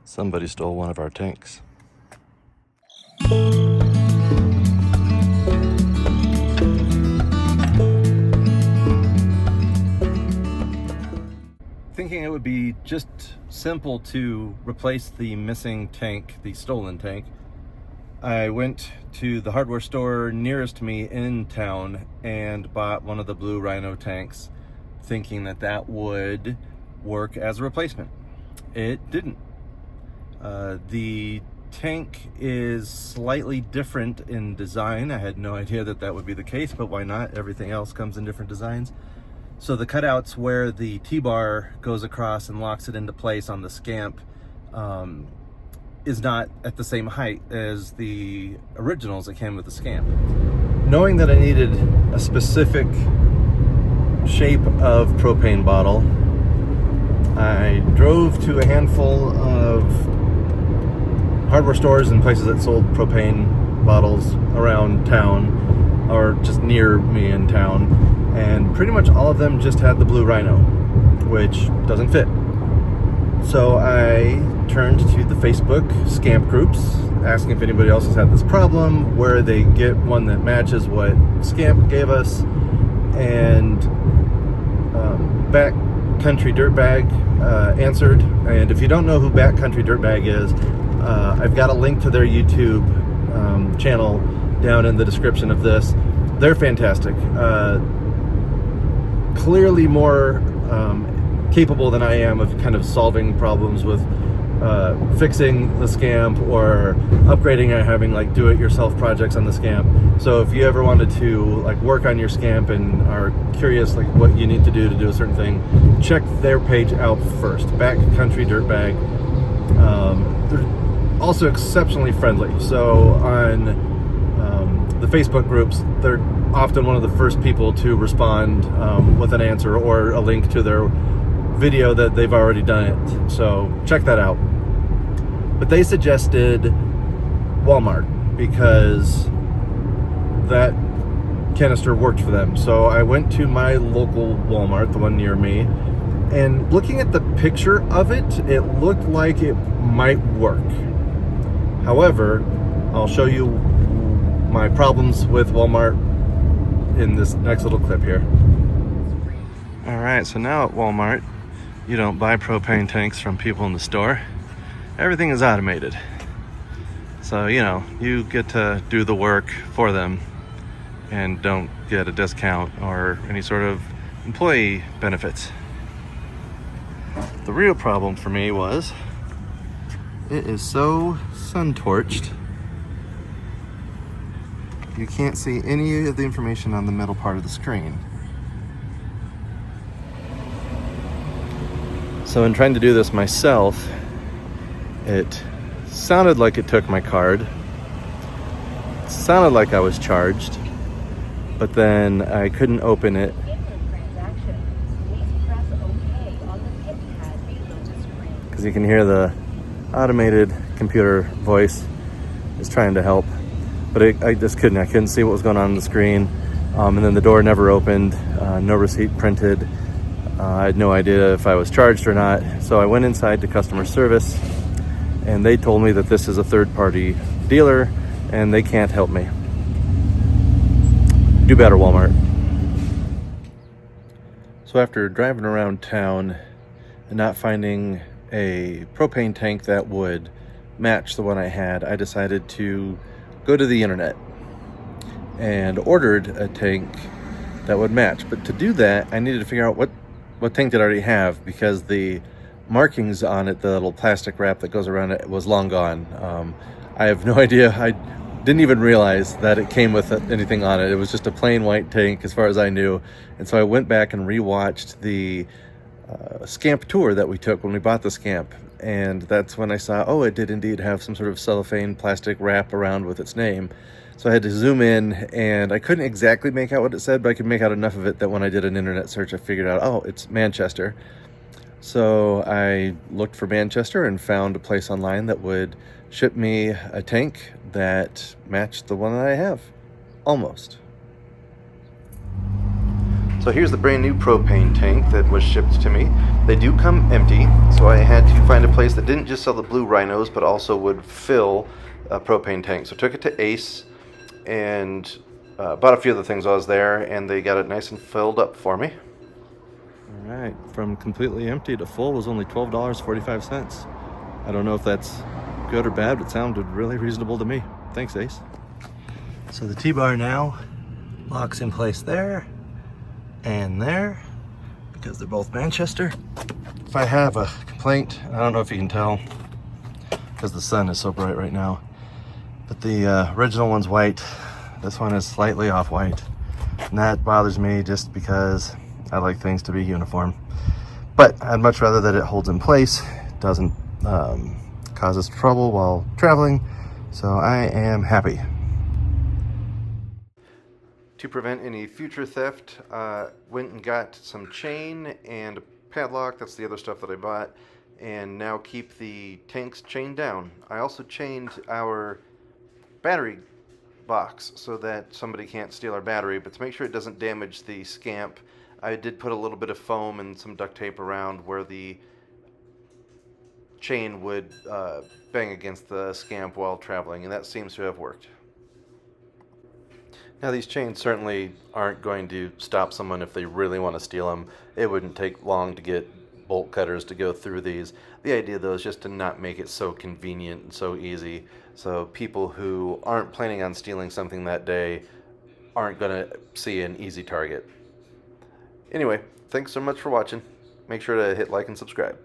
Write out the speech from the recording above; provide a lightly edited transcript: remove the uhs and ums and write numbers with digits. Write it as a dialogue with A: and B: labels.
A: Somebody stole one of our tanks. Thinking it would be just simple to replace the missing tank, the stolen tank, I went to the hardware store nearest me in town and bought one of the blue Rhino tanks, thinking that that would work as a replacement. It didn't. The tank is slightly different in design. I had no idea that that would be the case, but why not? Everything else comes in different designs. So the cutouts where the T-bar goes across and locks it into place on the Scamp is not at the same height as the originals that came with the Scamp. Knowing that I needed a specific shape of propane bottle, I drove to a handful of hardware stores and places that sold propane bottles around town or just near me in town, and pretty much all of them just had the blue Rhino, which doesn't fit. So I turned to the Facebook Scamp groups, asking if anybody else has had this problem, where they get one that matches what Scamp gave us, and Backcountry Dirtbag answered. And if you don't know who Backcountry Dirtbag is, I've got a link to their YouTube channel down in the description of this. They're fantastic. Clearly more capable than I am of kind of solving problems with fixing the Scamp or upgrading and having like do-it-yourself projects on the Scamp. So if you ever wanted to like work on your Scamp and are curious like what you need to do a certain thing, check their page out first. Backcountry Dirtbag. They're also exceptionally friendly. So on the Facebook groups, they're often one of the first people to respond with an answer or a link to their video that they've already done it. So check that out. But they suggested Walmart because that canister worked for them. So I went to my local Walmart, the one near me, and looking at the picture of it, it looked like it might work. However, I'll show you my problems with Walmart in this next little clip here. All right, so now at Walmart, you don't buy propane tanks from people in the store. Everything is automated. So, you know, you get to do the work for them and don't get a discount or any sort of employee benefits. The real problem for me was it is so sun-torched. You can't see any of the information on the middle part of the screen. So in trying to do this myself, it sounded like it took my card. It sounded like I was charged, but then I couldn't open it. Because you can hear the automated computer voice is trying to help. But I just couldn't. I couldn't see what was going on the screen. And then the door never opened, no receipt printed. I had no idea if I was charged or not. So I went inside to customer service and they told me that this is a third-party dealer and they can't help me. Do better, Walmart. So after driving around town and not finding a propane tank that would match the one I had, I decided to go to the internet and ordered a tank that would match. But to do that, I needed to figure out what tank did I already have, because the markings on it, the little plastic wrap that goes around it, was long gone. I have no idea. I didn't even realize that it came with anything on it. It was just a plain white tank as far as I knew. And so I went back and rewatched the Scamp tour that we took when we bought the Scamp. And that's when I saw, oh, it did indeed have some sort of cellophane plastic wrap around with its name. So I had to zoom in, and I couldn't exactly make out what it said, but I could make out enough of it that when I did an internet search, I figured out, oh, it's Manchester. So I looked for Manchester and found a place online that would ship me a tank that matched the one that I have. Almost. So here's the brand new propane tank that was shipped to me. They do come empty, so I had to find a place that didn't just sell the blue rhinos, but also would fill a propane tank. So I took it to Ace and bought a few of the things while I was there, and they got it nice and filled up for me. All right, from completely empty to full was only $12.45. I don't know if that's good or bad, but it sounded really reasonable to me. Thanks, Ace. So the T-bar now locks in place there and there because they're both Manchester. If I have a complaint, I don't know if you can tell because the sun is so bright right now, but the original one's white. This one is slightly off-white, and that bothers me just because I like things to be uniform. But I'd much rather that it holds in place, doesn't cause us trouble while traveling, so I am happy. To prevent any future theft, went and got some chain and a padlock. That's the other stuff that I bought, and now keep the tanks chained down. I also chained our battery box so that somebody can't steal our battery, but to make sure it doesn't damage the Scamp, I did put a little bit of foam and some duct tape around where the chain would bang against the Scamp while traveling, and that seems to have worked. Now these chains certainly aren't going to stop someone if they really want to steal them. It wouldn't take long to get bolt cutters to go through these. The idea though is just to not make it so convenient and so easy, so people who aren't planning on stealing something that day aren't going to see an easy target. Anyway, thanks so much for watching. Make sure to hit like and subscribe.